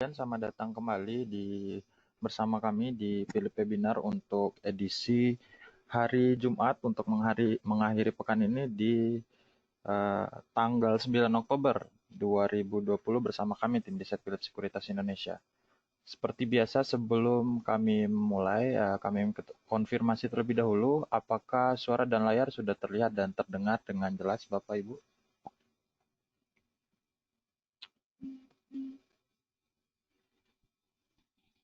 Dan selamat datang kembali bersama kami di Philip Webinar untuk edisi hari Jumat untuk mengakhiri pekan ini di tanggal 9 Oktober 2020 bersama kami tim Riset Philip Sekuritas Indonesia. Seperti biasa sebelum kami mulai, kami konfirmasi terlebih dahulu apakah suara dan layar sudah terlihat dan terdengar dengan jelas Bapak Ibu.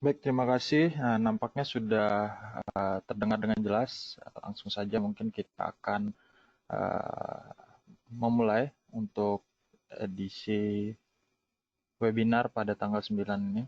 Baik, terima kasih. Nampaknya sudah terdengar dengan jelas. Langsung saja mungkin kita akan uh, memulai untuk edisi webinar pada tanggal 9 ini.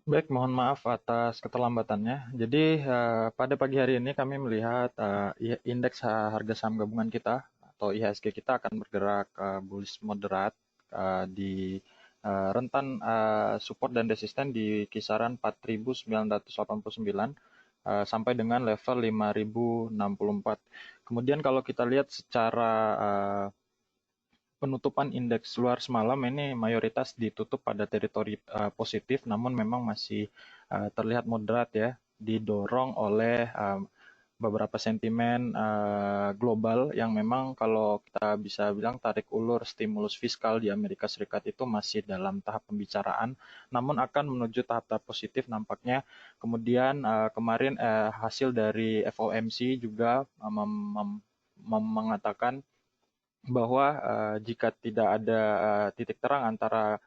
Baik, mohon maaf atas keterlambatannya. Jadi pada pagi hari ini kami melihat indeks harga saham gabungan kita atau IHSG kita akan bergerak bullish moderat di rentan support dan resisten di kisaran 4.989 sampai dengan level 5.064. Kemudian kalau kita lihat secara penutupan indeks luar semalam ini mayoritas ditutup pada teritori positif, namun memang masih terlihat moderat ya, didorong oleh beberapa sentimen global yang memang kalau kita bisa bilang tarik ulur stimulus fiskal di Amerika Serikat itu masih dalam tahap pembicaraan, namun akan menuju tahap-tahap positif nampaknya. Kemudian kemarin hasil dari FOMC juga mengatakan bahwa jika tidak ada titik terang antara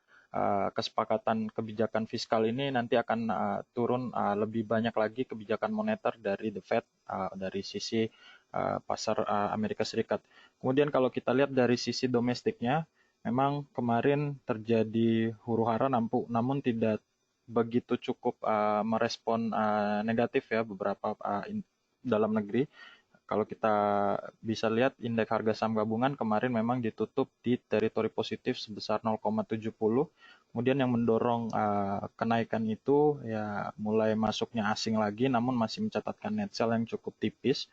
kesepakatan kebijakan fiskal ini nanti akan turun lebih banyak lagi kebijakan moneter dari The Fed dari sisi pasar Amerika Serikat. Kemudian kalau kita lihat dari sisi domestiknya, memang kemarin terjadi huru-hara namun tidak begitu cukup merespon negatif ya beberapa dalam negeri. Kalau kita bisa lihat indeks harga saham gabungan kemarin memang ditutup di teritori positif sebesar 0,70. Kemudian yang mendorong kenaikan itu ya mulai masuknya asing lagi namun masih mencatatkan net sell yang cukup tipis.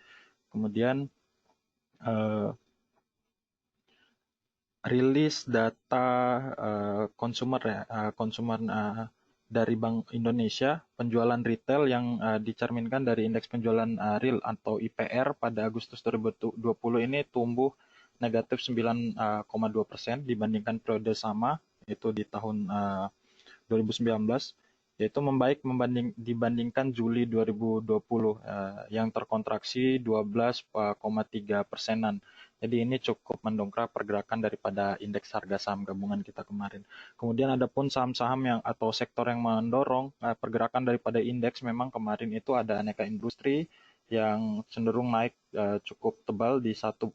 Kemudian rilis data konsumer ya, konsumer dari Bank Indonesia, penjualan retail yang dicerminkan dari indeks penjualan real atau IPR pada Agustus 2020 ini tumbuh negatif 9,2% dibandingkan periode sama, itu di tahun 2019. yaitu membaik dibandingkan Juli 2020 yang terkontraksi 12,3%. Jadi ini cukup mendongkrak pergerakan daripada indeks harga saham gabungan kita kemarin. Kemudian ada pun saham-saham yang atau sektor yang mendorong pergerakan daripada indeks memang kemarin itu ada aneka industri yang cenderung naik cukup tebal di 1,78%.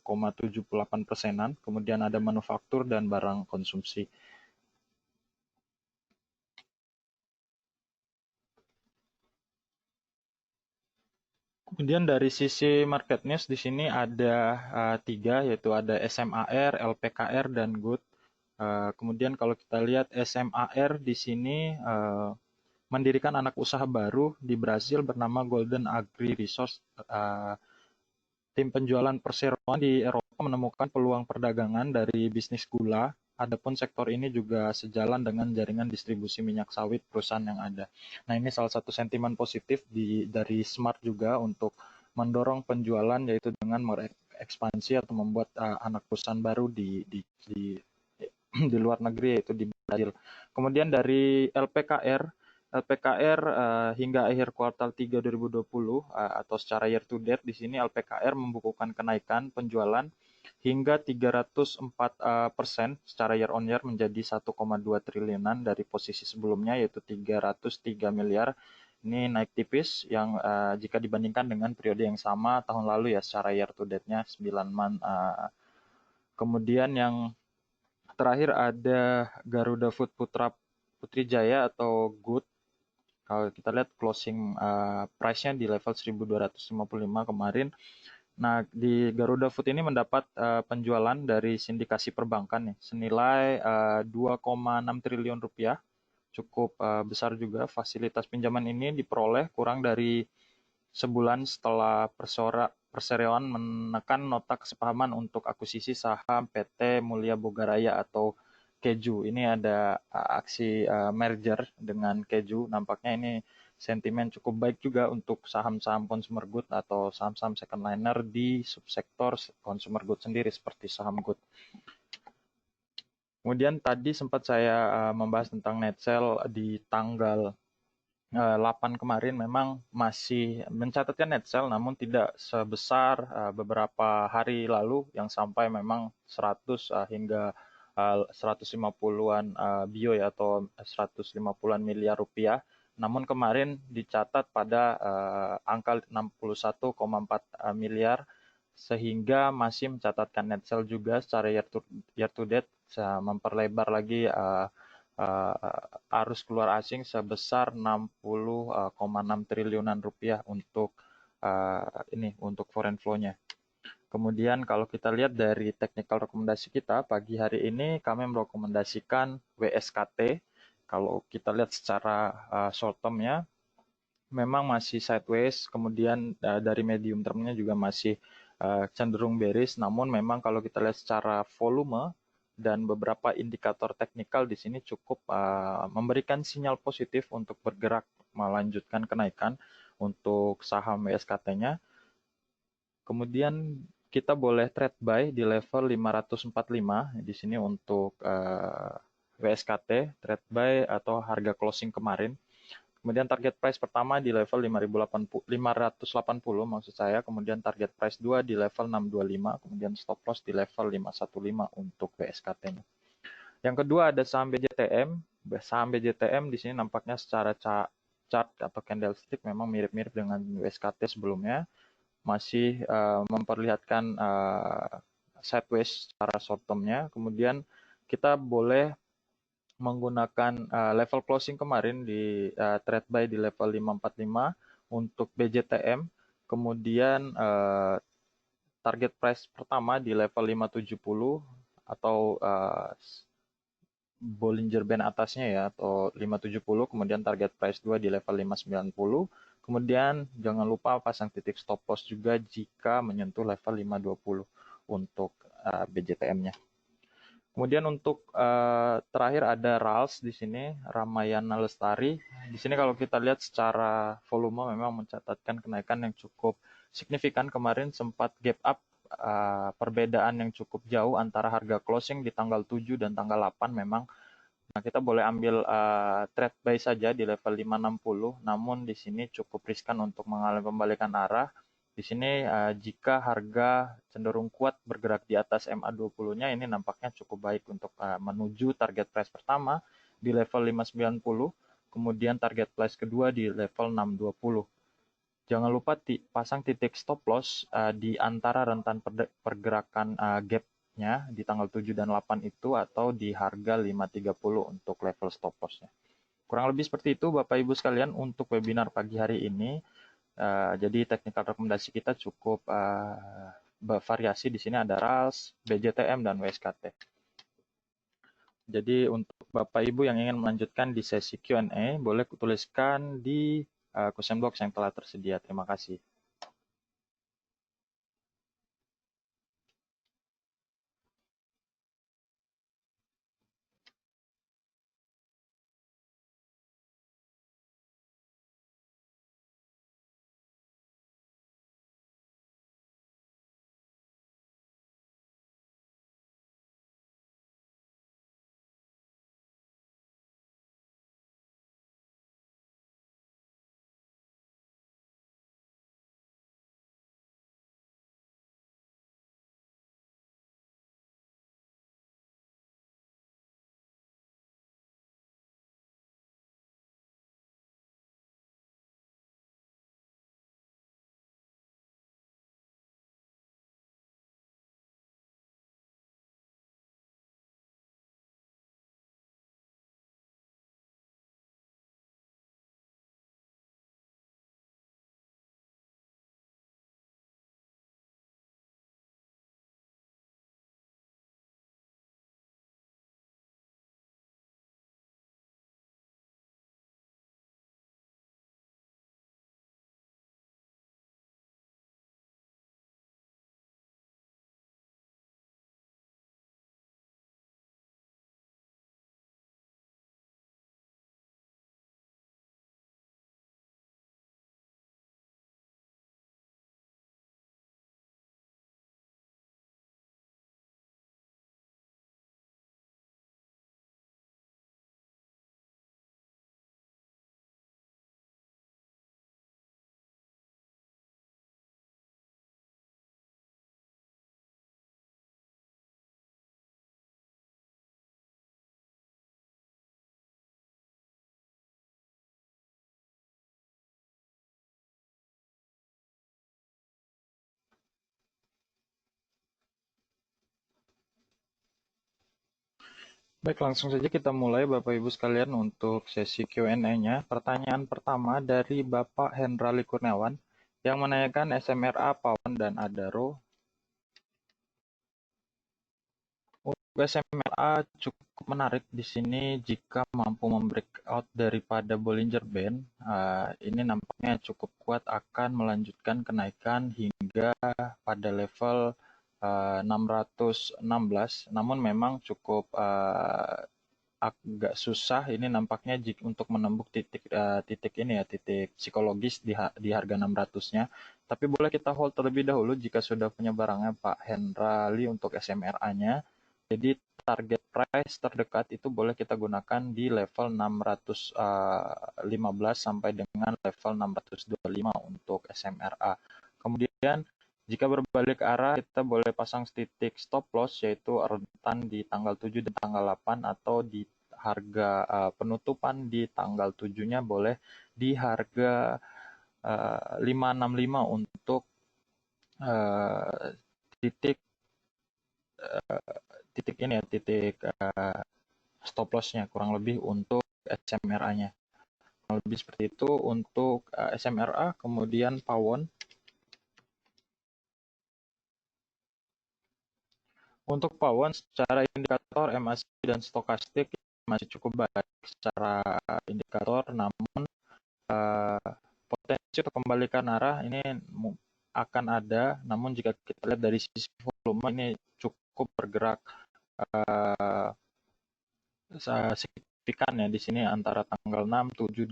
Kemudian ada manufaktur dan barang konsumsi. Kemudian dari sisi market news di sini ada tiga, yaitu ada SMAR, LPKR, dan GOOD. Kemudian kalau kita lihat SMAR di sini mendirikan anak usaha baru di Brasil bernama Golden Agri Resource. Tim penjualan perseroan di Eropa menemukan peluang perdagangan dari bisnis gula. Adapun sektor ini juga sejalan dengan jaringan distribusi minyak sawit perusahaan yang ada. Nah, ini salah satu sentimen positif dari Smart juga untuk mendorong penjualan, yaitu dengan mengekspansi atau membuat anak perusahaan baru di luar negeri, yaitu di Brazil. Kemudian dari LPKR hingga akhir kuartal 3 2020 atau secara year to date di sini LPKR membukukan kenaikan penjualan hingga 304% secara year on year menjadi 1,2 triliunan dari posisi sebelumnya yaitu 303 miliar. Ini naik tipis yang jika dibandingkan dengan periode yang sama tahun lalu ya secara year to date-nya 9 month. Kemudian yang terakhir ada Garuda Food Putra Putri Jaya atau GOOD. Kalau kita lihat closing price-nya di level 1.255 kemarin. Nah, di Garuda Food ini mendapat penjualan dari sindikasi perbankan nih, senilai 2,6 triliun rupiah. Cukup besar juga. Fasilitas pinjaman ini diperoleh kurang dari sebulan setelah perseroan menekan nota kesepahaman untuk akuisisi saham PT Mulia Bogaraya atau Keju. Ini ada aksi merger dengan Keju. Nampaknya ini sentimen cukup baik juga untuk saham-saham consumer good atau saham-saham second liner di subsektor consumer good sendiri seperti saham good. Kemudian tadi sempat saya membahas tentang net sell di tanggal 8 kemarin memang masih mencatatkan net sell namun tidak sebesar beberapa hari lalu yang sampai memang 100 hingga 150-an bio ya atau 150-an miliar rupiah. Namun kemarin dicatat pada angka 61,4 miliar sehingga masih mencatatkan net sell juga secara year to date memperlebar lagi arus keluar asing sebesar 60,6 triliunan rupiah untuk untuk foreign flow-nya. Kemudian kalau kita lihat dari technical rekomendasi kita pagi hari ini kami merekomendasikan WSKT. Kalau kita lihat secara short term-nya memang masih sideways, kemudian dari medium term-nya juga masih cenderung bearish, namun memang kalau kita lihat secara volume dan beberapa indikator teknikal di sini cukup memberikan sinyal positif untuk bergerak melanjutkan kenaikan untuk saham WSKT-nya. Kemudian kita boleh trade buy di level 545 di sini untuk WSKT, trade buy atau harga closing kemarin. Kemudian target price pertama di level 580 maksud saya, kemudian target price 2 di level 625, kemudian stop loss di level 515 untuk WSKT-nya. Yang kedua ada saham BJTM. Saham BJTM di sini nampaknya secara chart atau candlestick memang mirip-mirip dengan WSKT sebelumnya. Masih memperlihatkan sideways secara short term-nya. Kemudian kita boleh menggunakan level closing kemarin di trade buy di level 545 untuk BJTM. Kemudian target price pertama di level 570 atau Bollinger Band atasnya ya atau 570, kemudian target price 2 di level 590. Kemudian jangan lupa pasang titik stop loss juga jika menyentuh level 520 untuk BJTM-nya. Kemudian untuk terakhir ada RALS di sini, Ramayana Lestari. Di sini kalau kita lihat secara volume memang mencatatkan kenaikan yang cukup signifikan. Kemarin sempat gap up perbedaan yang cukup jauh antara harga closing di tanggal 7 dan tanggal 8 memang Nah, kita boleh ambil trade buy saja di level 560, namun di sini cukup riskan untuk mengalami pembalikan arah. Di sini jika harga cenderung kuat bergerak di atas MA20-nya, ini nampaknya cukup baik untuk menuju target price pertama di level 590, kemudian target price kedua di level 620. Jangan lupa pasang titik stop loss di antara rentan pergerakan gap-nya di tanggal 7 dan 8 itu, atau di harga 530 untuk level stop loss-nya. Kurang lebih seperti itu Bapak Ibu sekalian untuk webinar pagi hari ini. Jadi teknikal rekomendasi kita cukup bervariasi. Di sini ada RALS, BJTM, dan WSKT. Jadi untuk Bapak Ibu yang ingin melanjutkan di sesi Q&A, boleh tuliskan di question box yang telah tersedia. Terima kasih. Baik, langsung saja kita mulai Bapak Ibu sekalian untuk sesi Q&A-nya. Pertanyaan pertama dari Bapak Hendrali Kurniawan yang menanyakan SMRA, Pawon, dan Adaro. Untuk SMRA cukup menarik di sini jika mampu membreakout daripada Bollinger Band. Ini nampaknya cukup kuat akan melanjutkan kenaikan hingga pada level 616. Namun memang cukup agak susah ini nampaknya untuk menembus titik ini ya, titik psikologis di harga 600-nya. Tapi boleh kita hold terlebih dahulu jika sudah punya barangnya Pak Hendrali untuk SMRA-nya. Jadi target price terdekat itu boleh kita gunakan di level 615 sampai dengan level 625 untuk SMRA. Kemudian jika berbalik arah, kita boleh pasang titik stop loss, yaitu rentan di tanggal 7 dan tanggal 8, atau di harga penutupan di tanggal 7-nya boleh di harga 565 untuk titik ini ya, titik stop loss-nya kurang lebih untuk SMRA-nya. Kurang lebih seperti itu untuk SMRA. Kemudian Pawon. Untuk Pawon secara indikator MACD dan stokastik masih cukup baik secara indikator, namun potensi untuk kembalikan arah ini akan ada, namun jika kita lihat dari sisi volume ini cukup bergerak signifikan ya di sini antara tanggal 6, 7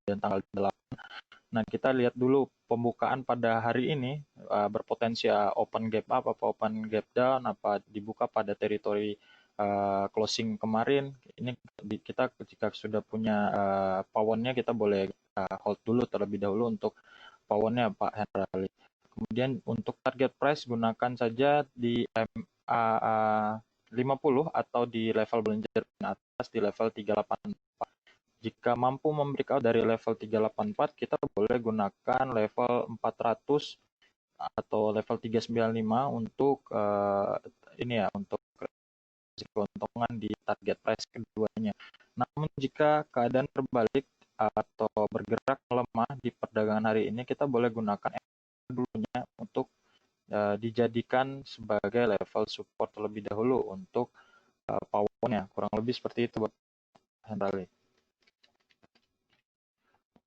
dan tanggal 8. Nah, kita lihat dulu pembukaan pada hari ini berpotensi open gap up, apa open gap down, apa dibuka pada teritori closing kemarin. Ini kita jika sudah punya pawonnya, kita boleh hold dulu terlebih dahulu untuk pawonnya Pak Hendrali. Kemudian untuk target price gunakan saja di MA 50 atau di level Bollinger Band atas di level 384. Jika mampu membreakout dari level 384, kita boleh gunakan level 400 atau level 395 untuk ini ya, untuk keuntungan di target price keduanya. Namun jika keadaan terbalik atau bergerak melemah di perdagangan hari ini, kita boleh gunakan dulunya untuk dijadikan sebagai level support terlebih dahulu untuk powernya. Kurang lebih seperti itu, Bapak Hendrali.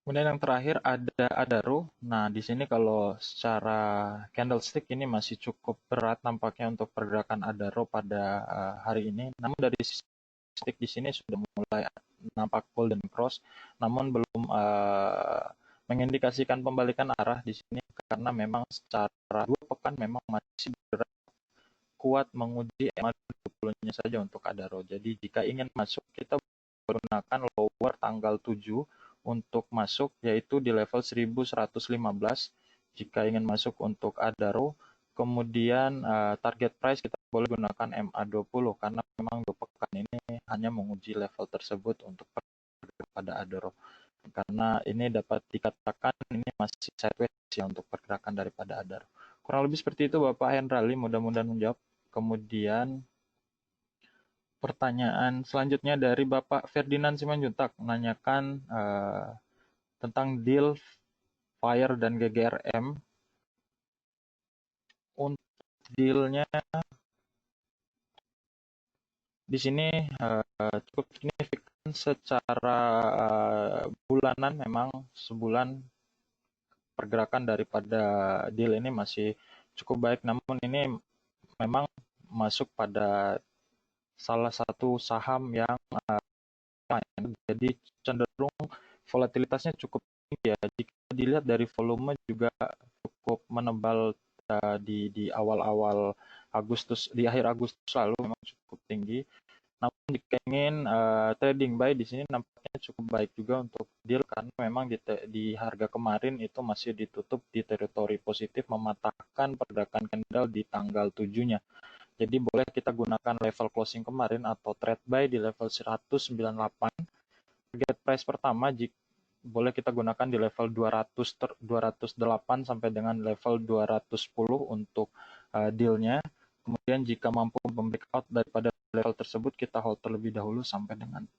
Kemudian yang terakhir ada Adaro. Nah, di sini kalau secara candlestick ini masih cukup berat nampaknya untuk pergerakan Adaro pada hari ini. Namun dari sisi stick di sini sudah mulai nampak golden cross, namun belum mengindikasikan pembalikan arah di sini karena memang secara 2 pekan memang masih bergerak kuat menguji EMA 20-nya saja untuk Adaro. Jadi jika ingin masuk, kita menggunakan lower tanggal 7 untuk masuk, yaitu di level 1115 jika ingin masuk untuk Adaro. Kemudian target price kita boleh gunakan MA20 karena memang 2 pekan ini hanya menguji level tersebut untuk pada Adaro. Karena ini dapat dikatakan ini masih sideways ya untuk pergerakan daripada Adaro. Kurang lebih seperti itu Bapak Hendrali, mudah-mudahan menjawab. Kemudian pertanyaan selanjutnya dari Bapak Ferdinand Simanjuntak menanyakan tentang deal Fire dan GGRM. Untuk dealnya di sini cukup signifikan secara bulanan, memang sebulan pergerakan daripada deal ini masih cukup baik, namun ini memang masuk pada salah satu saham yang jadi cenderung volatilitasnya cukup tinggi ya. Jika dilihat dari volume juga cukup menebal di awal-awal Agustus, di akhir Agustus lalu memang cukup tinggi. Namun jika ingin trading buy di sini nampaknya cukup baik juga untuk deal karena memang di harga kemarin itu masih ditutup di teritori positif mematahkan pergerakan candle di tanggal 7-nya. Jadi boleh kita gunakan level closing kemarin atau trade buy di level 198. Target price pertama boleh kita gunakan di level 208 sampai dengan level 210 untuk dealnya. Kemudian jika mampu membreakout daripada level tersebut, kita hold terlebih dahulu sampai dengan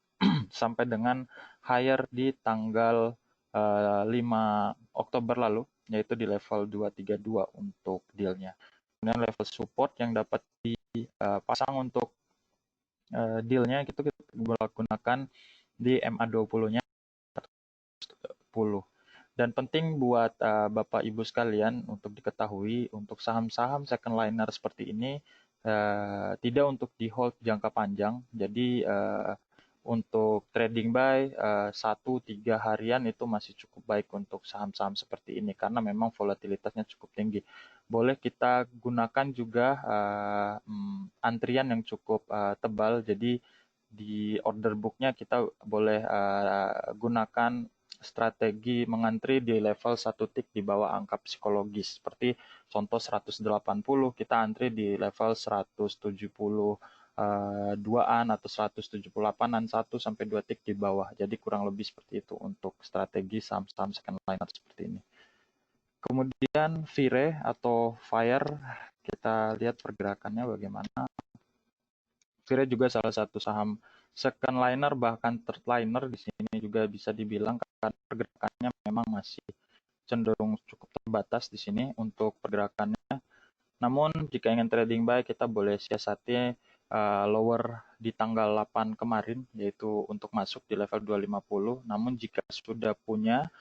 sampai dengan higher di tanggal 5 Oktober lalu, yaitu di level 232 untuk dealnya. Kemudian level support yang dapat dipasang untuk dealnya itu kita gunakan di MA20-nya 10. Dan penting buat Bapak Ibu sekalian untuk diketahui, untuk saham-saham second liner seperti ini tidak untuk di hold jangka panjang. Jadi untuk trading buy 1-3 harian itu masih cukup baik untuk saham-saham seperti ini karena memang volatilitasnya cukup tinggi. Boleh kita gunakan juga antrian yang cukup tebal. Jadi di order booknya kita boleh gunakan strategi mengantri di level 1 tick di bawah angka psikologis. Seperti contoh 180, kita antri di level 172-an atau 178-an 1 sampai 2 tick di bawah. Jadi kurang lebih seperti itu untuk strategi saham-saham second liner seperti ini. Kemudian Vire atau Fire, kita lihat pergerakannya bagaimana. Vire juga salah satu saham second liner bahkan third liner di sini juga bisa dibilang karena pergerakannya memang masih cenderung cukup terbatas di sini untuk pergerakannya. Namun jika ingin trading buy kita boleh siasati lower di tanggal 8 kemarin yaitu untuk masuk di level 250. Namun jika sudah punya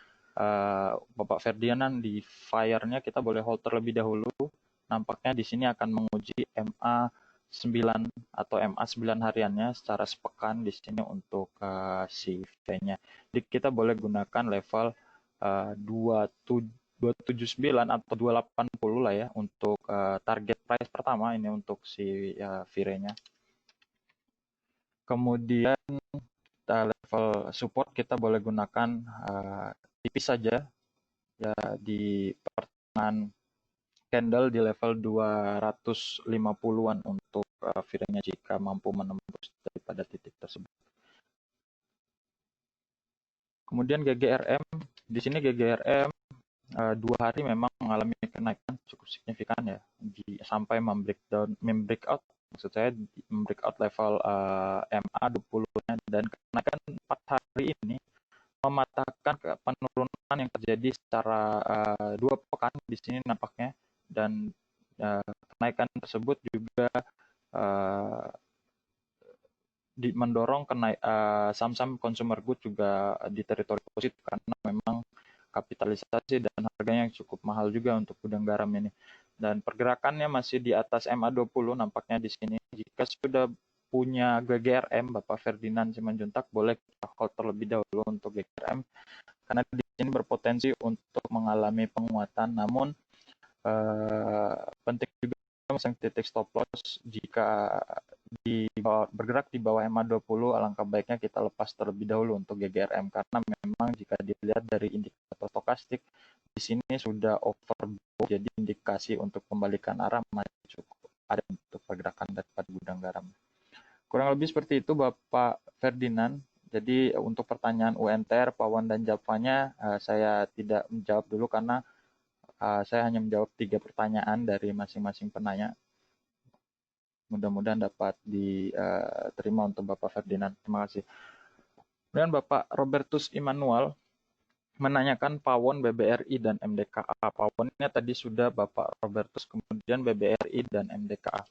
Bapak Ferdinand di Fire-nya kita boleh hold terlebih dahulu. Nampaknya di sini akan menguji MA 9 atau MA 9 hariannya secara sepekan di sini untuk si V-nya. Jadi kita boleh gunakan level 279 atau 280 lah ya untuk target price pertama ini untuk si Vire-nya. Kemudian level support kita boleh gunakan tipis saja ya di pertengahan candle di level 250-an untuk feedingnya jika mampu menembus daripada titik tersebut. Kemudian GGRM, di sini GGRM 2 hari memang mengalami kenaikan cukup signifikan ya, sampai membreakout, maksud saya membreakout level MA20-nya, dan kenaikan 4 hari ini mematahkan penurunan yang terjadi secara 2 pekan di sini nampaknya, dan kenaikan tersebut juga mendorong saham-saham consumer good juga di teritori positif karena memang kapitalisasi dan harganya yang cukup mahal juga untuk gudang garam ini. Dan pergerakannya masih di atas MA20 nampaknya di sini. Jika sudah punya GGRM, Bapak Ferdinand Simanjuntak, boleh kita hold terlebih dahulu untuk GGRM karena di sini berpotensi untuk mengalami penguatan. Namun penting juga memasang titik stop loss jika bergerak di bawah MA20, alangkah baiknya kita lepas terlebih dahulu untuk GGRM karena memang jika dilihat dari indikator stokastik di sini sudah overbought, jadi indikasi untuk kembalikan arah masih cukup ada untuk pergerakan daripada gudang garam. Kurang lebih seperti itu Bapak Ferdinand. Jadi untuk pertanyaan UNTR, Pawan dan Japanya saya tidak menjawab dulu karena saya hanya menjawab 3 pertanyaan dari masing-masing penanya. Mudah-mudahan dapat diterima untuk Bapak Ferdinand. Terima kasih. Kemudian Bapak Robertus Immanuel menanyakan pawon BBRI dan MDKA. Pawonnya tadi sudah Bapak Robertus, kemudian BBRI dan MDKA.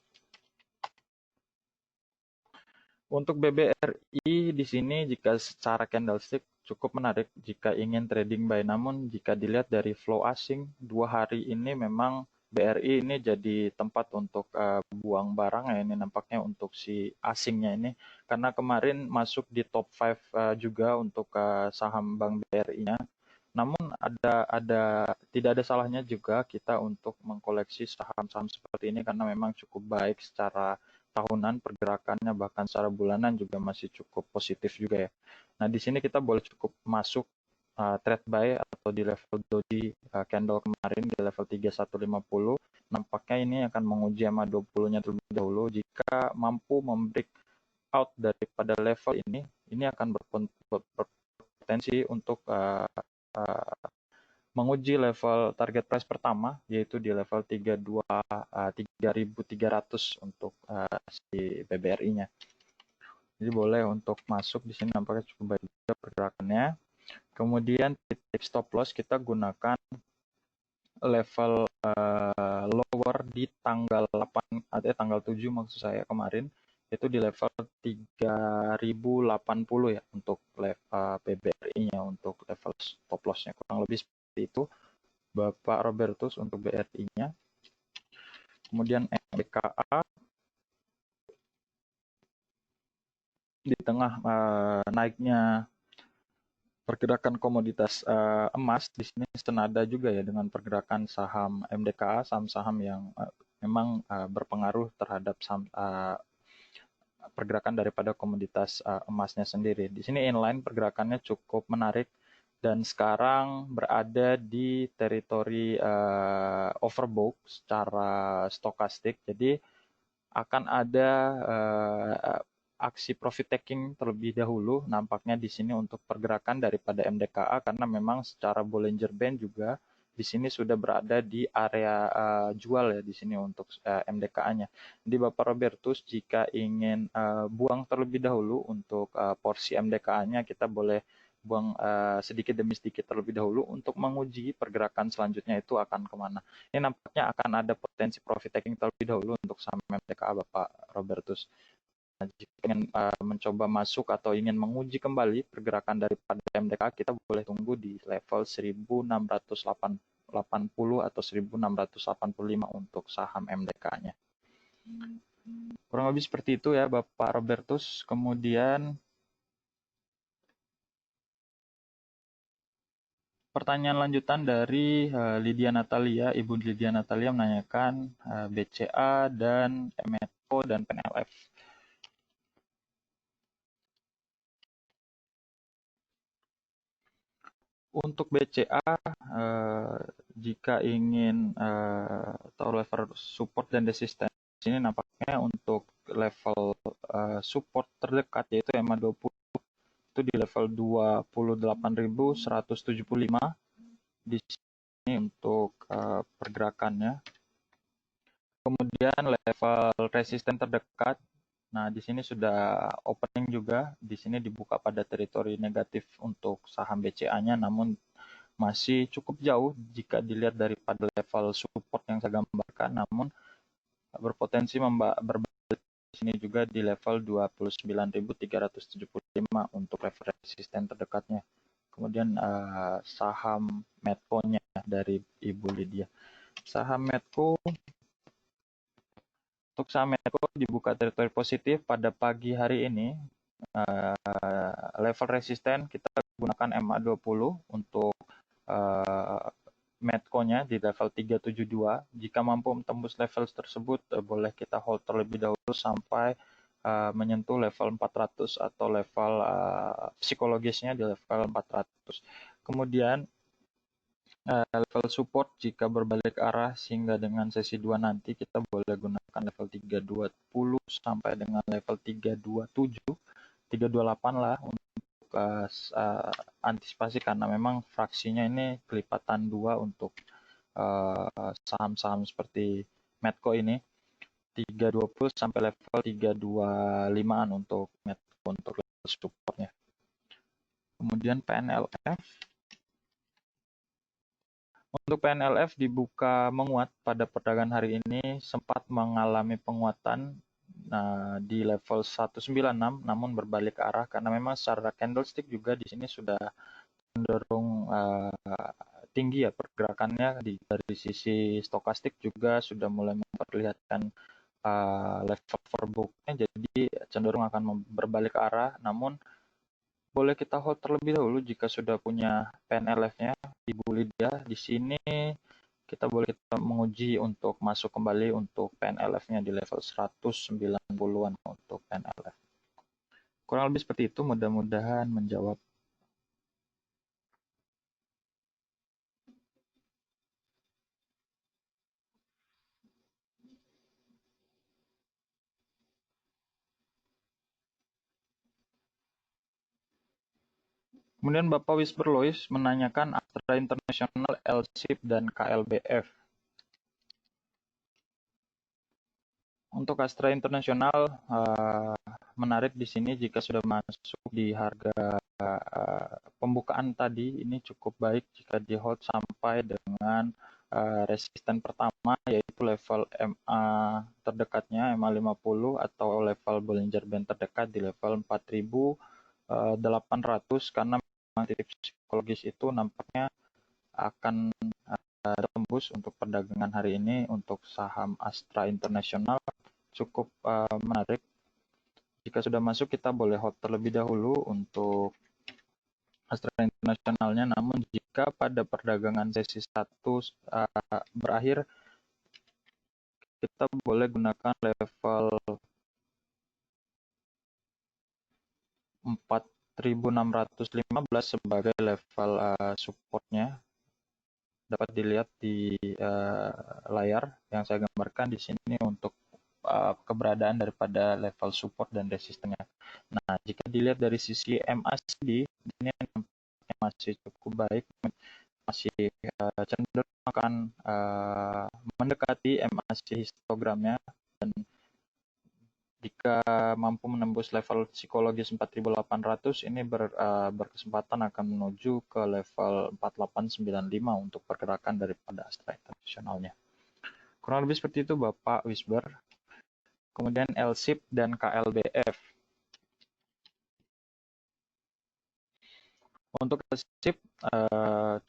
Untuk BBRI di sini jika secara candlestick cukup menarik jika ingin trading buy. Namun jika dilihat dari flow asing 2 hari ini memang BRI ini jadi tempat untuk buang barang ya, ini nampaknya untuk si asingnya ini, karena kemarin masuk di top 5 juga untuk saham Bank BRI-nya. Namun tidak ada salahnya juga kita untuk mengkoleksi saham-saham seperti ini karena memang cukup baik secara tahunan pergerakannya, bahkan secara bulanan juga masih cukup positif juga ya. Nah di sini kita boleh cukup masuk trade buy atau di level doji candle kemarin di level 3150. Nampaknya ini akan menguji MA20-nya terlebih dahulu. Jika mampu membreak out daripada level ini akan berpotensi untuk menguji level target price pertama yaitu di level 3.300 untuk si BBRI-nya. Jadi boleh untuk masuk di sini, nampaknya cukup baik juga pergerakannya. Kemudian titik stop loss kita gunakan level lower di tanggal 8 atau tanggal 7 maksud saya kemarin, itu di level 3080 ya untuk BBRI-nya untuk level stop loss-nya. Kurang lebih seperti itu Bapak Robertus untuk BRI-nya. Kemudian MDKA di tengah naiknya pergerakan komoditas emas di sini senada juga ya dengan pergerakan saham MDKA, saham-saham yang memang berpengaruh terhadap pergerakan daripada komoditas emasnya sendiri. Di sini inline pergerakannya cukup menarik dan sekarang berada di teritori overbought secara stokastik. Jadi akan ada aksi profit taking terlebih dahulu nampaknya di sini untuk pergerakan daripada MDKA karena memang secara Bollinger Band juga di sini sudah berada di area jual ya di sini untuk MDKA-nya. Jadi Bapak Robertus jika ingin buang terlebih dahulu untuk porsi MDKA-nya, kita boleh buang sedikit demi sedikit terlebih dahulu untuk menguji pergerakan selanjutnya itu akan kemana. Ini nampaknya akan ada potensi profit taking terlebih dahulu untuk saham MDKA Bapak Robertus. Nah, jika ingin mencoba masuk atau ingin menguji kembali pergerakan daripada MDKA, kita boleh tunggu di level 1680 atau 1685 untuk saham MDKA-nya. Kurang lebih seperti itu ya Bapak Robertus. Kemudian pertanyaan lanjutan dari Lydia Natalia, Ibu Lydia Natalia menanyakan BCA dan MNO dan PNLF. Untuk BCA, jika ingin tahu level support dan resistance, ini nampaknya untuk level support terdekat yaitu EMA 20 itu di level 28.175 di sini untuk pergerakannya. Kemudian level resisten terdekat, nah di sini sudah opening juga, di sini dibuka pada teritori negatif untuk saham BCA-nya, namun masih cukup jauh jika dilihat daripada level support yang saya gambarkan, namun berpotensi berbalik di sini juga di level 29.375 untuk level resisten terdekatnya. Kemudian saham Medco-nya dari Ibu Lydia. Saham Medco, untuk saham Medco dibuka teritori positif pada pagi hari ini. Level resisten kita gunakan MA20 untuk Medco-nya di level 372. Jika mampu tembus level tersebut, boleh kita hold terlebih dahulu sampai menyentuh level 400 atau level psikologisnya di level 400. Kemudian level support jika berbalik arah sehingga dengan sesi 2 nanti kita boleh gunakan level 320 sampai dengan level 327, 328 lah untuk antisipasi karena memang fraksinya ini kelipatan 2 untuk saham-saham seperti Medco ini. 320 sampai level 325-an untuk Medco untuk level supportnya. Kemudian PNLF. Untuk PNLF dibuka menguat pada perdagangan hari ini, sempat mengalami penguatan di level 196, namun berbalik arah karena memang secara candlestick juga di sini sudah cenderung tinggi ya pergerakannya. Dari sisi stokastik juga sudah mulai memperlihatkan level overbooknya, jadi cenderung akan berbalik arah, namun boleh kita hold terlebih dahulu jika sudah punya PNLF-nya. Ibu Lydia di sini kita boleh menguji untuk masuk kembali untuk PNLF-nya di level 190-an untuk PNLF. Kurang lebih seperti itu, mudah-mudahan menjawab. Kemudian Bapak Wisber Lois menanyakan Astra International, LSIP, dan KLBF. Untuk Astra International menarik di sini jika sudah masuk di harga pembukaan tadi ini cukup baik jika di hold sampai dengan resisten pertama yaitu level MA terdekatnya MA50 atau level Bollinger Band terdekat di level 4.800 karena memang titik psikologis itu nampaknya akan tembus untuk perdagangan hari ini. Untuk saham Astra International cukup menarik. Jika sudah masuk kita boleh hold terlebih dahulu untuk Astra Internationalnya, namun jika pada perdagangan sesi 1 berakhir kita boleh gunakan level 4.615 sebagai level supportnya. Dapat dilihat di layar yang saya gambarkan di sini untuk keberadaan daripada level support dan resistennya. Nah, jika dilihat dari sisi MACD, ini masih cukup baik, masih cenderung akan mendekati MACD histogramnya, dan jika mampu menembus level psikologis 4.800 ini berkesempatan akan menuju ke level 4895 untuk pergerakan daripada Astra Internationalnya. Kurang lebih seperti itu Bapak Wisber. Kemudian LSIP dan KLBF. Untuk LSIP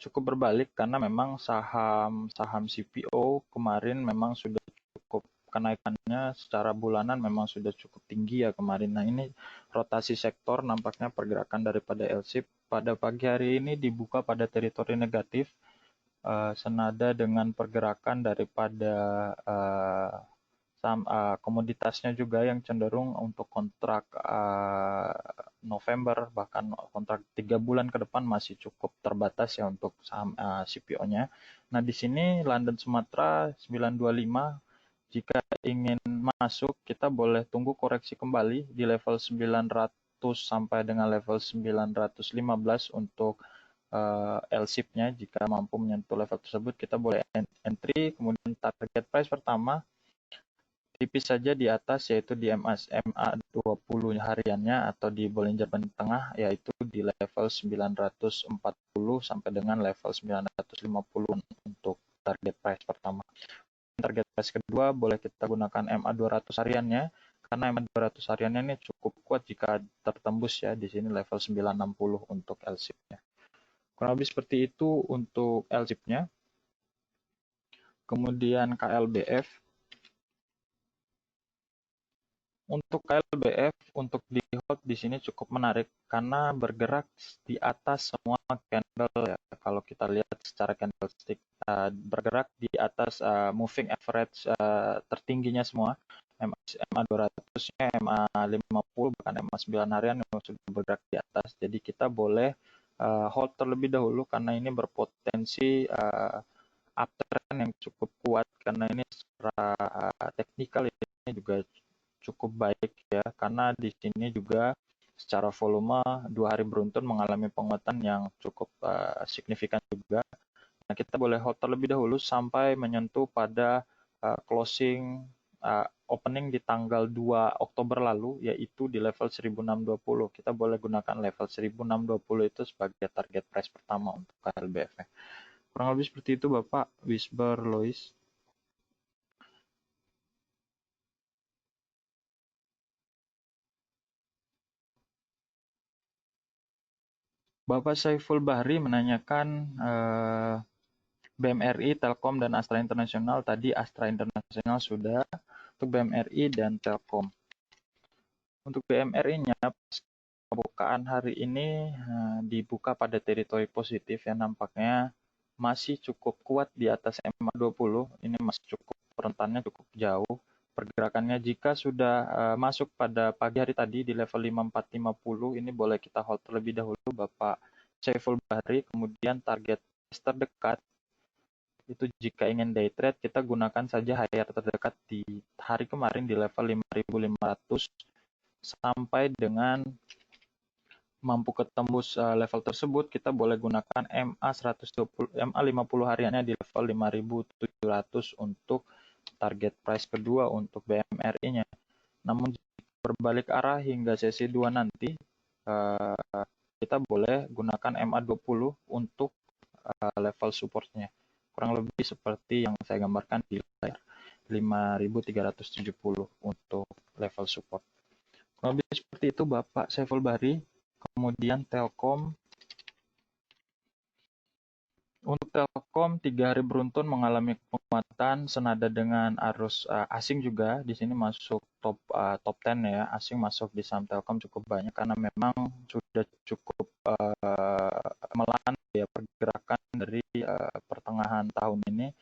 cukup berbalik karena memang saham CPO kemarin memang sudah cukup kenaikannya secara bulanan memang sudah cukup tinggi ya kemarin. Nah ini rotasi sektor nampaknya pergerakan daripada LSIP pada pagi hari ini dibuka pada teritori negatif senada dengan pergerakan daripada komoditasnya juga yang cenderung untuk kontrak November, bahkan kontrak 3 bulan ke depan masih cukup terbatas ya untuk saham CPO-nya. Nah, di sini London Sumatera 925, jika ingin masuk kita boleh tunggu koreksi kembali di level 900 sampai dengan level 915 untuk LSIP-nya. Jika mampu menyentuh level tersebut kita boleh entry. Kemudian target price pertama tipis saja di atas, yaitu di MA20 hariannya atau di Bollinger Band tengah, yaitu di level 940 sampai dengan level 950 untuk target price pertama. Target price kedua boleh kita gunakan MA200 hariannya, karena MA200 hariannya ini cukup kuat jika tertembus ya di sini level 960 untuk LSIP-nya. Kurang lebih seperti itu untuk LSIP-nya. Kemudian KLBF. Untuk KLBF, untuk di hold di sini cukup menarik karena bergerak di atas semua candle ya. Kalau kita lihat secara candlestick, bergerak di atas moving average tertingginya semua. MA200-nya, MA50, bahkan MA9 harian sudah bergerak di atas. Jadi kita boleh hold terlebih dahulu karena ini berpotensi uptrend yang cukup kuat, karena ini secara teknikal ini juga cukup baik ya, karena di sini juga secara volume 2 hari beruntun mengalami penguatan yang cukup signifikan juga. Nah, kita boleh hold terlebih dahulu sampai menyentuh pada closing opening di tanggal 2 Oktober lalu, yaitu di level 1620. Kita boleh gunakan level 1620 itu sebagai target price pertama untuk KLBF. Kurang lebih seperti itu Bapak Wisber Lois. Bapak Saiful Bahri menanyakan BMRI, Telkom, dan Astra Internasional. Tadi Astra Internasional sudah, untuk BMRI dan Telkom. Untuk BMRI-nya, pembukaan hari ini dibuka pada teritori positif yang nampaknya masih cukup kuat di atas MA20. Ini masih cukup, rentannya cukup jauh. Pergerakannya jika sudah masuk pada pagi hari tadi di level 5450, ini boleh kita hold terlebih dahulu Bapak Saiful Bahri. Kemudian target terdekat itu jika ingin day trade kita gunakan saja higher terdekat di hari kemarin di level 5500, sampai dengan mampu ketembus level tersebut kita boleh gunakan MA50 hariannya di level 5700 untuk target price kedua untuk BMRI-nya. Namun jika berbalik arah hingga sesi 2 nanti kita boleh gunakan MA20 untuk level supportnya. Kurang lebih seperti yang saya gambarkan di layar 5370 untuk level support. Kurang lebih seperti itu Bapak Saiful Bahri. Kemudian Telkom. Untuk Telkom 3 hari beruntun mengalami penguatan senada dengan arus asing juga. Di sini masuk top 10 ya. Asing masuk di saham Telkom cukup banyak karena memang sudah cukup melandai ya pergerakan dari pertengahan tahun ini.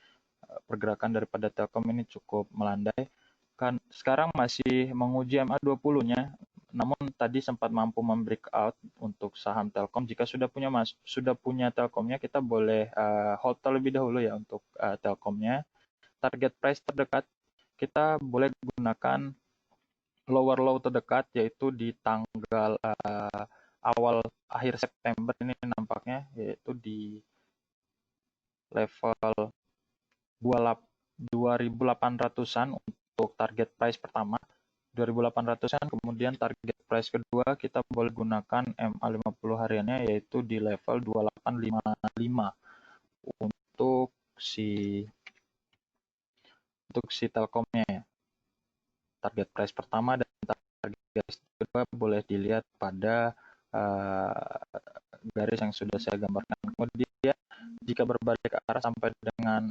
Pergerakan daripada Telkom ini cukup melandai. Kan sekarang masih menguji MA20-nya, namun tadi sempat mampu membreakout untuk saham Telkom. Jika sudah punya Telkomnya, kita boleh hold terlebih dahulu ya untuk Telkomnya. Target price terdekat kita boleh gunakan lower low terdekat, yaitu di tanggal awal akhir September ini nampaknya, yaitu di level 2800-an untuk target price pertama, 2800-an. Kemudian target price kedua kita boleh gunakan MA50 hariannya, yaitu di level 2855 untuk si Telkomnya ya. Target price pertama dan target price kedua boleh dilihat pada garis yang sudah saya gambarkan. Kemudian jika berbalik arah sampai dengan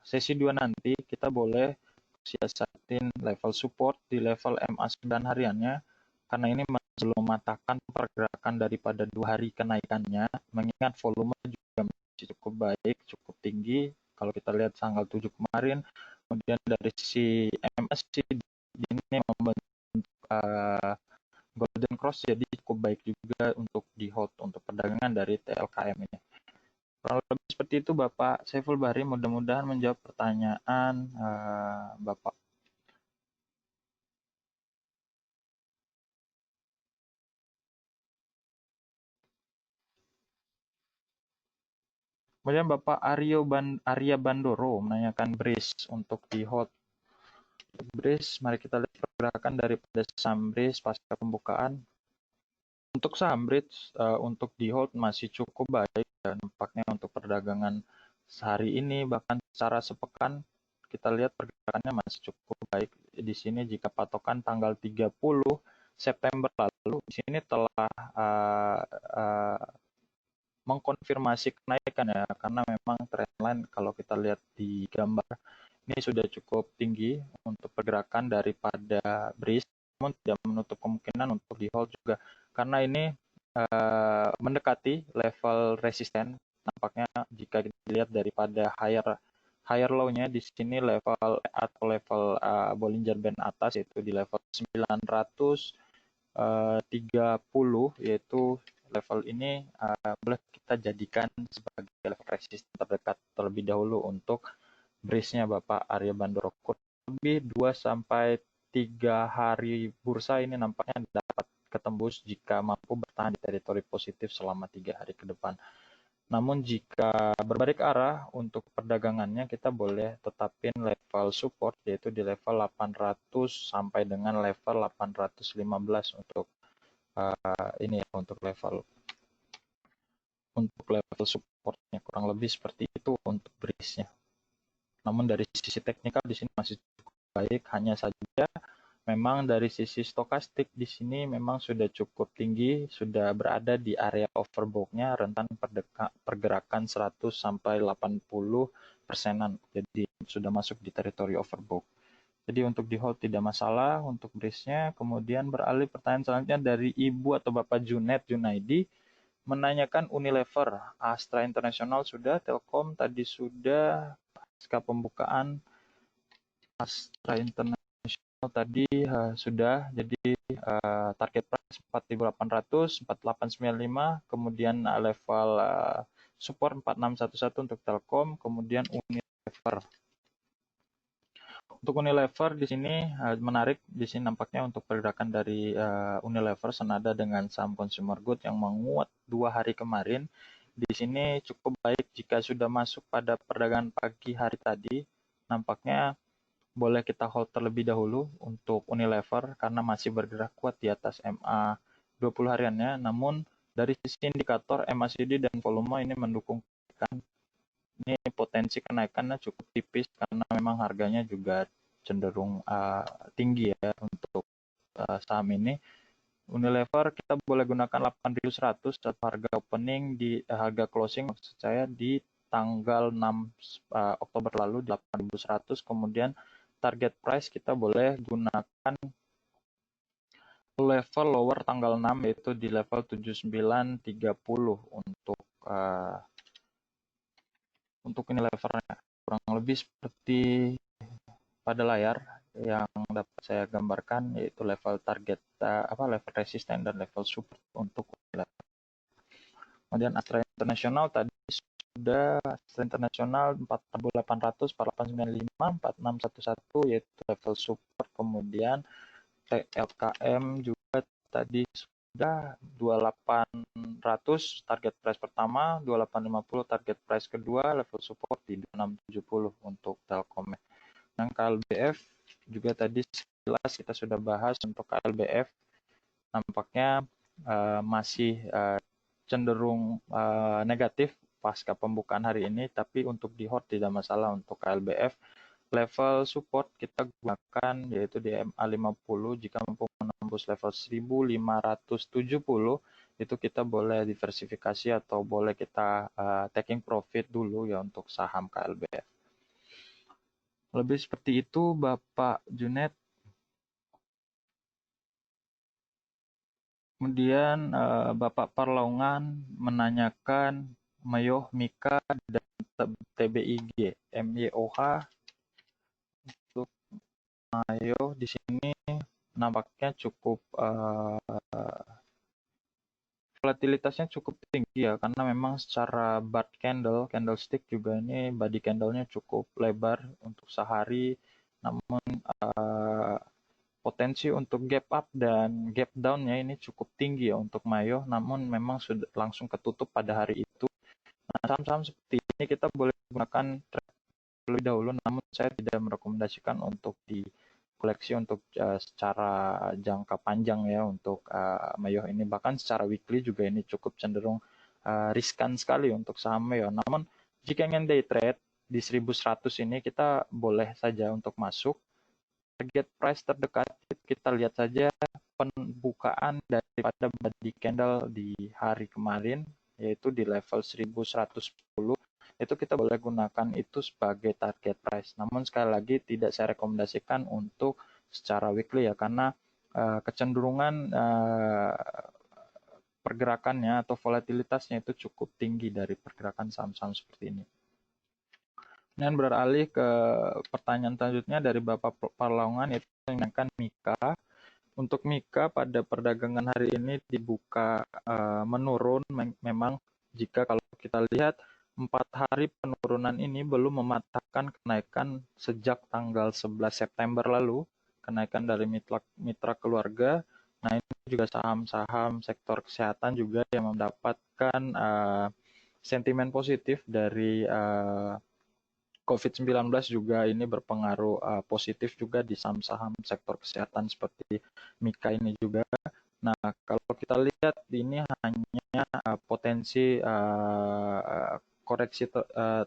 sesi 2 nanti, kita boleh siasatin level support di level MA9 hariannya, karena ini belum mematahkan pergerakan daripada 2 hari kenaikannya, mengingat volume juga masih cukup baik, cukup tinggi. Kalau kita lihat tanggal 7 kemarin, kemudian dari sisi MACD ini membentuk golden cross, jadi cukup baik juga untuk di hold untuk perdagangan dari TLKM ini. Kurang lebih seperti itu Bapak Saiful Bahri, mudah-mudahan menjawab pertanyaan Bapak. Kemudian Bapak Arya Bandoro menanyakan brace untuk di hold. Brace, mari kita lihat pergerakan daripada saham brace pasca pembukaan. Untuk saham brace untuk di hold masih cukup baik ya, nampaknya untuk perdagangan sehari ini, bahkan secara sepekan kita lihat pergerakannya masih cukup baik. Di sini jika patokan tanggal 30 September lalu, di sini telah mengkonfirmasi kenaikan ya, karena memang trendline kalau kita lihat di gambar ini sudah cukup tinggi untuk pergerakan daripada brace, namun tidak menutup kemungkinan untuk di hold juga, karena ini mendekati level resisten. Nampaknya jika kita lihat daripada higher low-nya di sini level atau level Bollinger Band atas, yaitu di level 930, yaitu level ini boleh kita jadikan sebagai level resisten terdekat terlebih dahulu untuk brace-nya Bapak Arya Bandoro. Lebih 2-3 hari bursa ini nampaknya dapat ketembus jika mampu bertahan di teritori positif selama 3 hari ke depan. Namun jika berbalik arah untuk perdagangannya, kita boleh tetapin level support, yaitu di level 800 sampai dengan level 815 untuk ini ya, untuk level supportnya, kurang lebih seperti itu untuk brace-nya. Namun dari sisi teknikal di sini masih cukup baik, hanya saja memang dari sisi stokastik di sini memang sudah cukup tinggi, sudah berada di area overbought-nya, rentan pergerakan 100 sampai 80 persenan. Jadi sudah masuk di teritori overbought. Jadi untuk di hold tidak masalah untuk brace-nya. Kemudian beralih pertanyaan selanjutnya dari Ibu atau Bapak Junaidi menanyakan Unilever, Astra International sudah, Telkom tadi sudah, pasca pembukaan Astra International tadi sudah, jadi target price 4.800, 4.895, kemudian level support 4.611 untuk Telkom, kemudian Unilever. Untuk Unilever di sini menarik, di sini nampaknya untuk pergerakan dari Unilever senada dengan saham consumer good yang menguat 2 hari kemarin. Di sini cukup baik jika sudah masuk pada perdagangan pagi hari tadi, nampaknya boleh kita hold terlebih dahulu untuk Unilever karena masih bergerak kuat di atas MA 20 hariannya. Namun dari sisi indikator MACD dan volume ini mendukung kenaikan. Ini potensi kenaikannya cukup tipis karena memang harganya juga cenderung tinggi ya untuk saham ini. Unilever kita boleh gunakan 8.100 saat harga opening di harga closing, maksud saya di tanggal 6 Oktober lalu di 8.100, kemudian target price kita boleh gunakan level lower tanggal 6 yaitu di level 7930 untuk Unilever-nya. Kurang lebih seperti pada layar yang dapat saya gambarkan, yaitu level target level resisten dan level support untuk Unilever. Kemudian Astra International tadi sudah, Astra International 4.800, 4.895, 4.611 yaitu level support, kemudian TLKM juga tadi sudah 2800 target price pertama, 2850 target price kedua, level support di 2670 untuk Telkom. Dan KLBF juga tadi jelas kita sudah bahas untuk KLBF, nampaknya masih cenderung negatif pasca pembukaan hari ini, tapi untuk di hold tidak masalah untuk KLBF. Level support kita gunakan yaitu di MA50, jika mampu menembus level 1570 itu kita boleh diversifikasi atau boleh kita taking profit dulu ya untuk saham KLBF. Lebih seperti itu Bapak Junet. Kemudian Bapak Parlaungan menanyakan Mayoh Mika dan TBIG MYOH. Untuk Mayoh di sini nampaknya cukup volatilitasnya cukup tinggi ya, karena memang secara bar candlestick juga ini body candlenya cukup lebar untuk sehari, namun potensi untuk gap up dan gap down-nya ini cukup tinggi ya untuk Mayo, namun memang sudah langsung ketutup pada hari itu. Nah, saham-saham seperti ini kita boleh gunakan terlebih dahulu, namun saya tidak merekomendasikan untuk di koleksi untuk secara jangka panjang ya untuk Mayo ini. Bahkan secara weekly juga ini cukup cenderung riskan sekali untuk saham Mayo. Namun jika ingin day trade di 1100 ini kita boleh saja untuk masuk. Target price terdekat kita lihat saja pembukaan daripada body candle di hari kemarin, yaitu di level 1110. Itu kita boleh gunakan itu sebagai target price. Namun sekali lagi tidak saya rekomendasikan untuk secara weekly ya, karena kecenderungan pergerakannya atau volatilitasnya itu cukup tinggi dari pergerakan saham-saham seperti ini. Dan beralih ke pertanyaan selanjutnya dari Bapak Parlaungan, yaitu menanyakan Mika. Untuk Mika pada perdagangan hari ini dibuka menurun. Memang jika kalau kita lihat 4 hari penurunan ini belum mematahkan kenaikan sejak tanggal 11 September lalu, kenaikan dari mitra keluarga. Nah, ini juga saham-saham sektor kesehatan juga yang mendapatkan sentimen positif dari COVID-19 juga ini berpengaruh positif juga di saham-saham sektor kesehatan seperti Mika ini juga. Nah, kalau kita lihat ini hanya potensi koreksi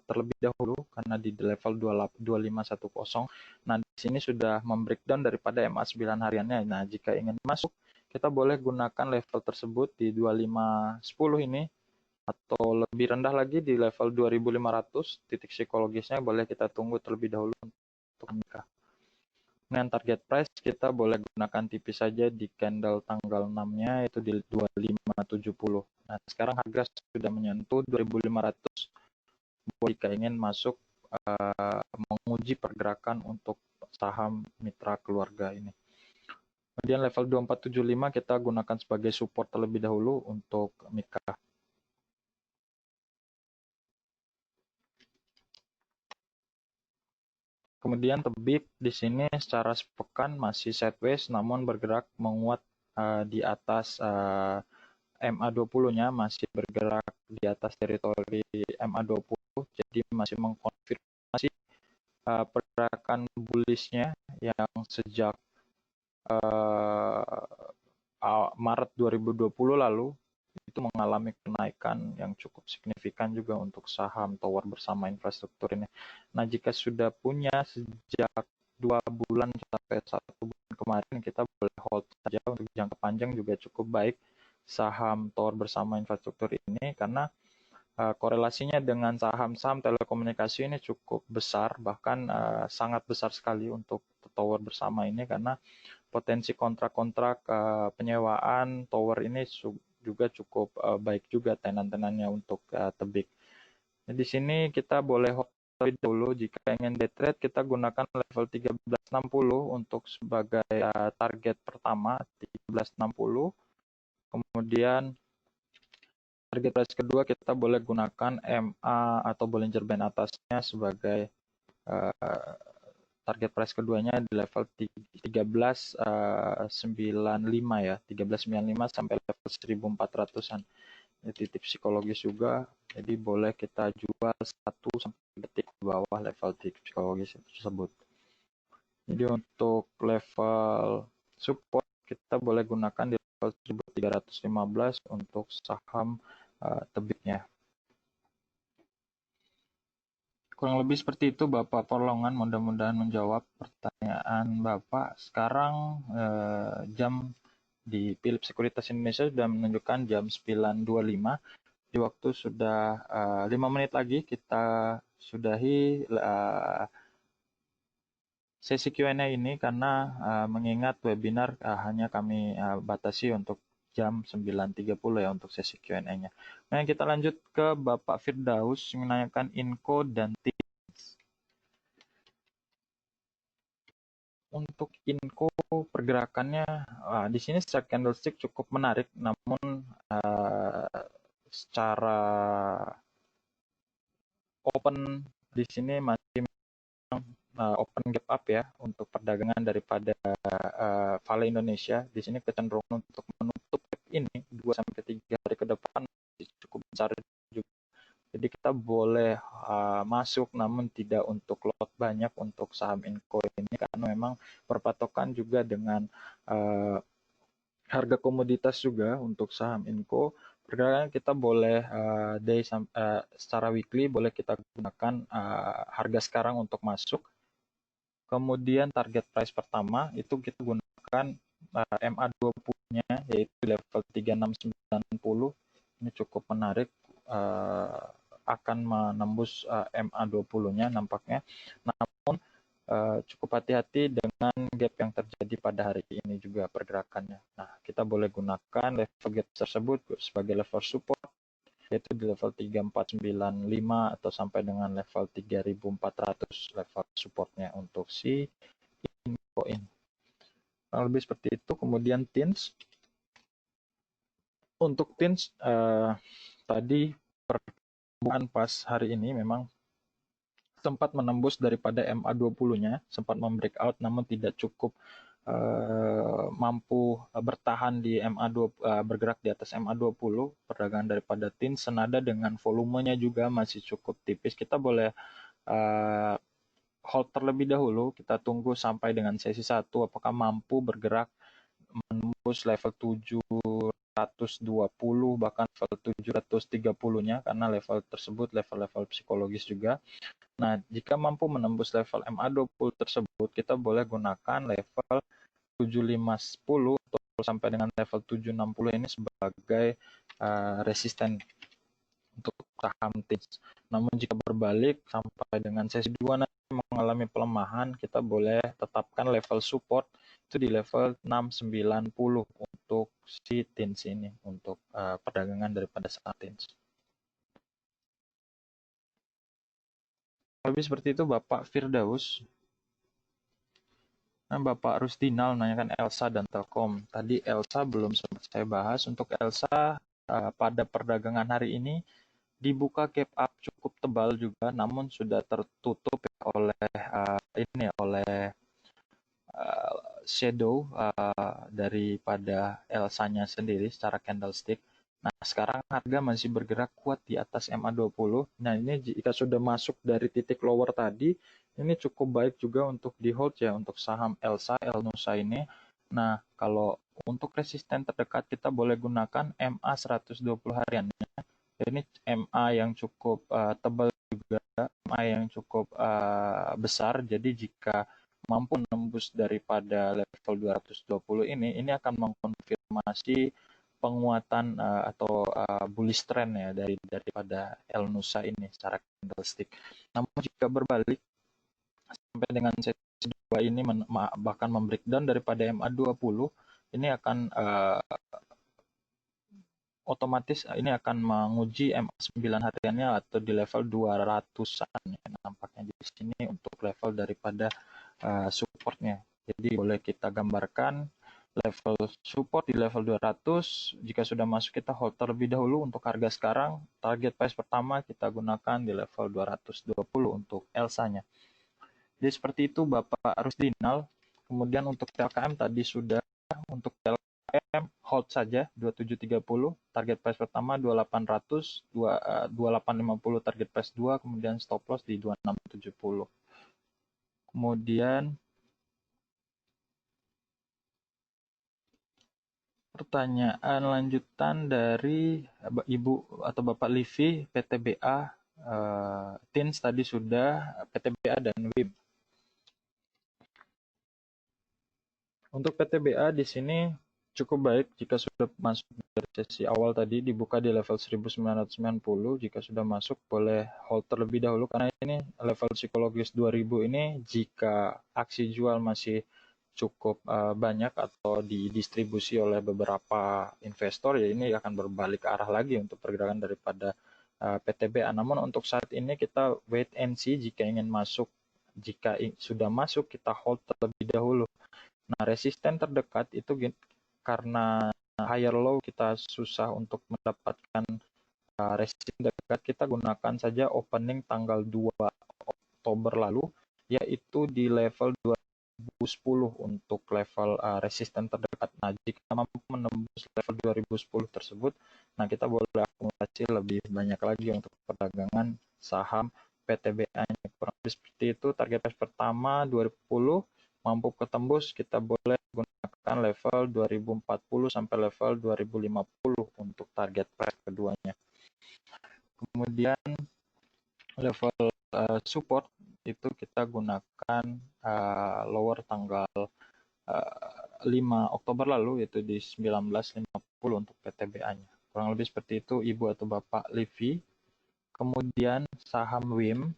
terlebih dahulu karena di level 2510. Nah, di sini sudah membreakdown daripada MA9 hariannya. Nah, jika ingin masuk, kita boleh gunakan level tersebut di 2510 ini, atau lebih rendah lagi di level 2500. Titik psikologisnya boleh kita tunggu terlebih dahulu untuk Mika. Dengan target price kita boleh gunakan tipis saja di candle tanggal 6-nya, yaitu di 2570. Nah, sekarang harga sudah menyentuh 2500 jika ingin masuk menguji pergerakan untuk saham mitra keluarga ini. Kemudian level 2475 kita gunakan sebagai support terlebih dahulu untuk Mika. Kemudian Tebik di sini secara sepekan masih sideways, namun bergerak menguat di atas MA20-nya, masih bergerak di atas teritori MA20, jadi masih mengkonfirmasi pergerakan bullish-nya yang sejak Maret 2020 lalu itu mengalami kenaikan yang cukup signifikan juga untuk saham tower bersama infrastruktur ini. Nah, jika sudah punya sejak 2 bulan sampai 1 bulan kemarin, kita boleh hold saja untuk jangka panjang juga cukup baik saham tower bersama infrastruktur ini, karena korelasinya dengan saham-saham telekomunikasi ini cukup besar, bahkan sangat besar sekali untuk tower bersama ini, karena potensi kontrak-kontrak penyewaan tower ini juga cukup baik juga tenan-tenannya untuk Tebik. Nah, di sini kita boleh hold terlebih dahulu. Jika ingin day trade, kita gunakan level 1360 untuk sebagai target pertama, 1360. Kemudian target price kedua kita boleh gunakan MA atau Bollinger Band atasnya sebagai target price keduanya di level 1395 ya, 1395 sampai level 1400-an. Ini titik psikologis juga, jadi boleh kita jual 1 sampai detik di bawah level titik psikologis tersebut. Jadi untuk level support kita boleh gunakan di level 1315 untuk saham Tebiknya. Kurang lebih seperti itu Bapak Perlongan, mudah-mudahan menjawab pertanyaan Bapak. Sekarang jam di Philips Sekuritas Indonesia sudah menunjukkan jam 9.25. Di waktu sudah 5 menit lagi kita sudahi sesi Q&A ini, karena mengingat webinar hanya kami batasi untuk jam 9.30 ya untuk sesi Q&A-nya. Nah, kita lanjut ke Bapak Firdaus menanyakan Inco dan TIMS. Untuk Inco pergerakannya di sini secara candlestick cukup menarik, namun secara open di sini masih open gap up ya untuk perdagangan daripada Vale Indonesia. Di sini kecenderungan untuk menutup gap ini 2 sampai 3 hari ke depan cukup besar juga. Jadi kita boleh masuk namun tidak untuk lot banyak untuk saham Inco ini karena memang berpatokan juga dengan harga komoditas juga untuk saham Inco. Pergerakan kita boleh secara weekly boleh kita gunakan harga sekarang untuk masuk. Kemudian target price pertama itu kita gunakan MA20-nya yaitu level 3690. Ini cukup menarik, akan menembus MA20-nya nampaknya. Namun cukup hati-hati dengan gap yang terjadi pada hari ini juga pergerakannya. Nah, kita boleh gunakan level gap tersebut sebagai level support yaitu di level 3495 atau sampai dengan level 3400 level supportnya untuk si Inco ini. Lebih seperti itu. Kemudian TINS. Untuk TINS tadi pertemuan pas hari ini memang sempat menembus daripada MA20-nya, sempat membreakout namun tidak cukup mampu bertahan di MA20, bergerak di atas MA20. Perdagangan daripada TINS senada dengan volumenya juga masih cukup tipis. Kita boleh hold terlebih dahulu, kita tunggu sampai dengan sesi 1 apakah mampu bergerak menembus level 720 bahkan level 730-nya karena level tersebut level-level psikologis juga. Nah, jika mampu menembus level MA20 tersebut, kita boleh gunakan level 7510 atau sampai dengan level 760 ini sebagai resisten untuk saham TINS. Namun jika berbalik sampai dengan sesi 2 nanti mengalami pelemahan, kita boleh tetapkan level support itu di level 690 untuk si TINS ini, untuk perdagangan daripada saham TINS. Lebih seperti itu Bapak Firdaus. Nah, Bapak Rusdinal menanyakan Elsa dan Telkom. Tadi Elsa belum sempat saya bahas. Untuk Elsa pada perdagangan hari ini dibuka gap up cukup tebal juga, namun sudah tertutup oleh shadow daripada Elsa-nya sendiri secara candlestick. Nah, sekarang harga masih bergerak kuat di atas MA20. Nah, ini jika sudah masuk dari titik lower tadi, ini cukup baik juga untuk di hold ya untuk saham Elnusa ini. Nah, kalau untuk resisten terdekat kita boleh gunakan MA 120 hariannya. Ini MA yang cukup tebal juga, MA yang cukup besar. Jadi jika mampu menembus daripada level 220 ini akan mengkonfirmasi penguatan atau bullish trend ya daripada Elnusa ini secara candlestick. Namun jika berbalik sampai dengan sesi 2 ini bahkan membreakdown daripada MA20, ini akan otomatis ini akan menguji MA9 hariannya atau di level 200-an ya, nampaknya di sini untuk level daripada supportnya. Jadi boleh kita gambarkan level support di level 200. Jika sudah masuk kita hold terlebih dahulu untuk harga sekarang. Target price pertama kita gunakan di level 220 untuk Elsa-nya. Jadi seperti itu Bapak Rusdinal. Kemudian untuk TLKM tadi sudah, untuk TLKM hold saja 2730, target price pertama 2800, 2850 target price 2, kemudian stop loss di 2670. Kemudian pertanyaan lanjutan dari Ibu atau Bapak Livi, PTBA, TINS tadi sudah, PTBA dan WIB. Untuk PTBA di sini cukup baik jika sudah masuk dari sesi awal tadi dibuka di level 1990. Jika sudah masuk boleh hold terlebih dahulu karena ini level psikologis 2000 ini jika aksi jual masih cukup banyak atau didistribusi oleh beberapa investor ya ini akan berbalik arah lagi untuk pergerakan daripada PTBA. Namun untuk saat ini kita wait and see jika ingin masuk jika sudah masuk kita hold terlebih dahulu. Nah, resisten terdekat itu karena higher low kita susah untuk mendapatkan resisten dekat, kita gunakan saja opening tanggal 2 Oktober lalu, yaitu di level 2010 untuk level resisten terdekat. Nah, jika mampu menembus level 2010 tersebut, nah kita boleh akumulasi lebih banyak lagi untuk perdagangan saham PTBA-nya. Kurang lebih seperti itu. Target price pertama 2010, mampu ketembus, kita boleh gunakan level 2040 sampai level 2050 untuk target price keduanya. Kemudian level support itu kita gunakan lower tanggal 5 Oktober lalu, yaitu di 1950 untuk PTBA-nya. Kurang lebih seperti itu, Ibu atau Bapak Livi. Kemudian saham WIM.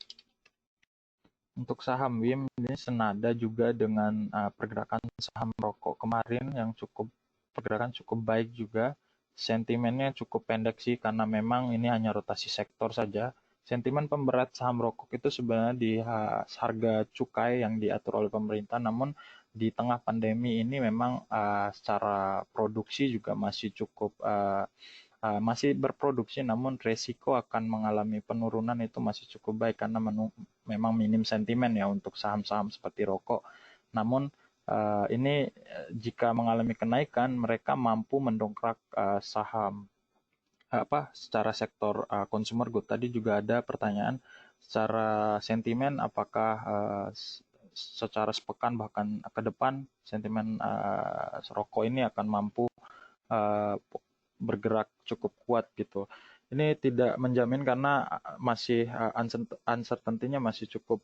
Untuk saham WIM ini senada juga dengan pergerakan saham rokok kemarin yang pergerakan cukup baik juga. Sentimennya cukup pendek sih karena memang ini hanya rotasi sektor saja. Sentimen pemberat saham rokok itu sebenarnya di harga cukai yang diatur oleh pemerintah, namun di tengah pandemi ini memang secara produksi juga masih cukup masih berproduksi, namun resiko akan mengalami penurunan itu masih cukup baik karena memang minim sentimen ya untuk saham-saham seperti rokok. Namun ini jika mengalami kenaikan, mereka mampu mendongkrak saham secara sektor consumer good. Tadi juga ada pertanyaan secara sentimen, apakah secara sepekan bahkan ke depan sentimen rokok ini akan mampu bergerak cukup kuat gitu. Ini tidak menjamin karena masih uncertainty-nya masih cukup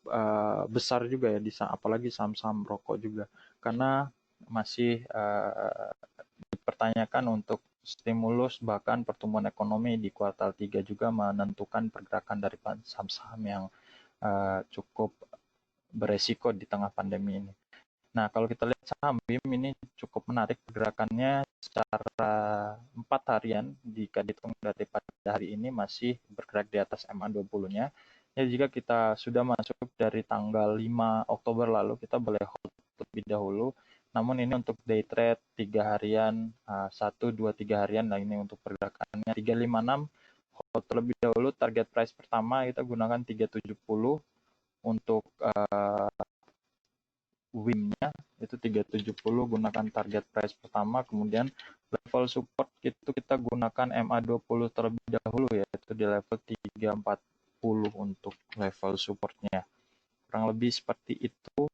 besar juga ya, apalagi saham-saham rokok juga, karena masih dipertanyakan untuk stimulus, bahkan pertumbuhan ekonomi di kuartal 3 juga menentukan pergerakan dari saham-saham yang cukup beresiko di tengah pandemi ini. Nah, kalau kita lihat saham BIM ini cukup menarik pergerakannya secara 4 harian, jika dihitung daripada hari ini masih bergerak di atas MA20-nya. Ya, jika kita sudah masuk dari tanggal 5 Oktober lalu, kita boleh hold terlebih dahulu. Namun ini untuk day trade 3 harian, 1, 2, 3 harian, nah ini untuk pergerakannya 356, hold terlebih dahulu. Target price pertama kita gunakan 370, untuk WIM-nya itu 370, gunakan target price pertama. Kemudian level support itu kita gunakan MA20 terlebih dahulu, yaitu di level 340 untuk level supportnya. Kurang lebih seperti itu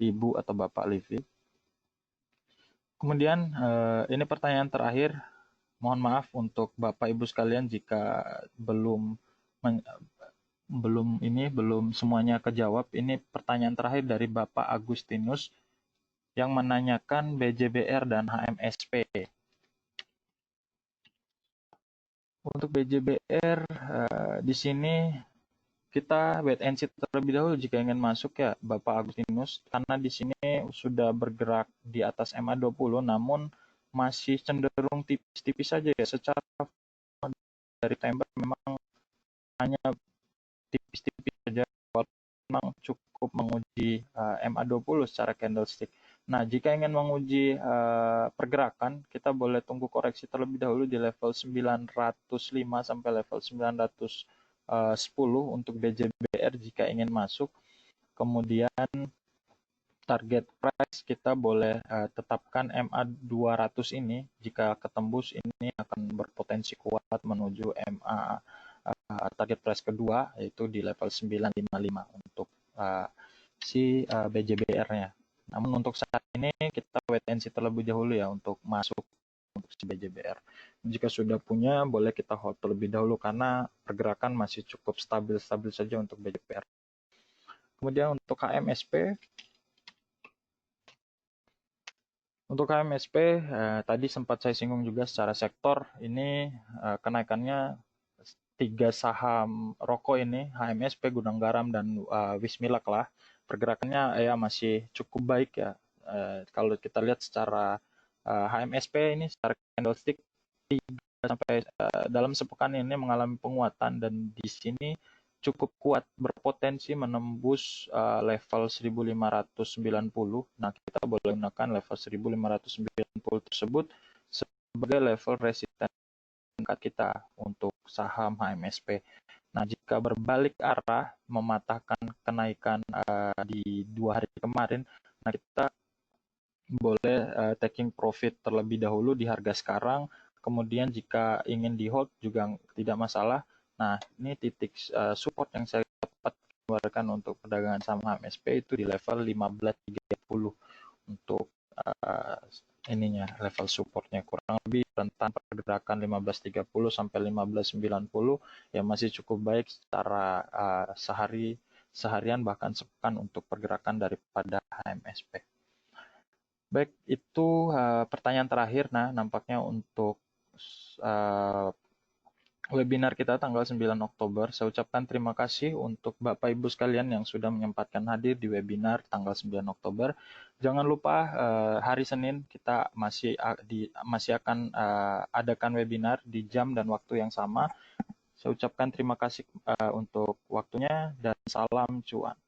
Ibu atau Bapak Livi. Kemudian ini pertanyaan terakhir. Mohon maaf untuk Bapak Ibu sekalian jika belum semuanya kejawab. Ini pertanyaan terakhir dari Bapak Agustinus yang menanyakan BJBR dan HMSP. Untuk BJBR di sini kita wait and see terlebih dahulu jika ingin masuk ya Bapak Agustinus, karena di sini sudah bergerak di atas MA20 namun masih cenderung tipis-tipis saja ya. Secara dari September memang hanya tipis-tipis saja, memang cukup menguji MA20 secara candlestick. Nah, jika ingin menguji pergerakan, kita boleh tunggu koreksi terlebih dahulu di level 905 sampai level 910 untuk BJBR jika ingin masuk. Kemudian target price kita boleh tetapkan MA200 ini, jika ketembus ini akan berpotensi kuat menuju MA target price kedua, yaitu di level 955 untuk si BJBR-nya. Namun untuk saat ini kita wait and see terlebih dahulu ya untuk masuk untuk si BJBR. Jika sudah punya, boleh kita hold terlebih dahulu karena pergerakan masih cukup stabil-stabil saja untuk BJBR. Kemudian untuk HMSP, tadi sempat saya singgung juga secara sektor, ini kenaikannya 3 saham rokok ini, HMSP, Gudang Garam, dan Wismilak lah. Pergerakannya ya masih cukup baik ya. Kalau kita lihat secara HMSP ini secara candlestick 3 sampai dalam sepekan ini mengalami penguatan, dan di sini cukup kuat, berpotensi menembus level 1590. Nah, kita boleh gunakan level 1590 tersebut sebagai level resisten kita untuk saham HMSP. Nah, jika berbalik arah mematahkan kenaikan di 2 hari kemarin, nah kita boleh taking profit terlebih dahulu di harga sekarang. Kemudian jika ingin di hold juga tidak masalah. Nah, ini titik support yang saya dapat keluarkan untuk perdagangan saham HMSP itu di level 1530 untuk level supportnya, kurang lebih rentan pergerakan 1530 sampai 1590 yang masih cukup baik secara seharian bahkan sepekan untuk pergerakan daripada HMSP. Baik, itu pertanyaan terakhir. Nah, nampaknya untuk webinar kita tanggal 9 Oktober. Saya ucapkan terima kasih untuk Bapak Ibu sekalian yang sudah menyempatkan hadir di webinar tanggal 9 Oktober. Jangan lupa hari Senin kita masih akan adakan webinar di jam dan waktu yang sama. Saya ucapkan terima kasih untuk waktunya dan salam cuan.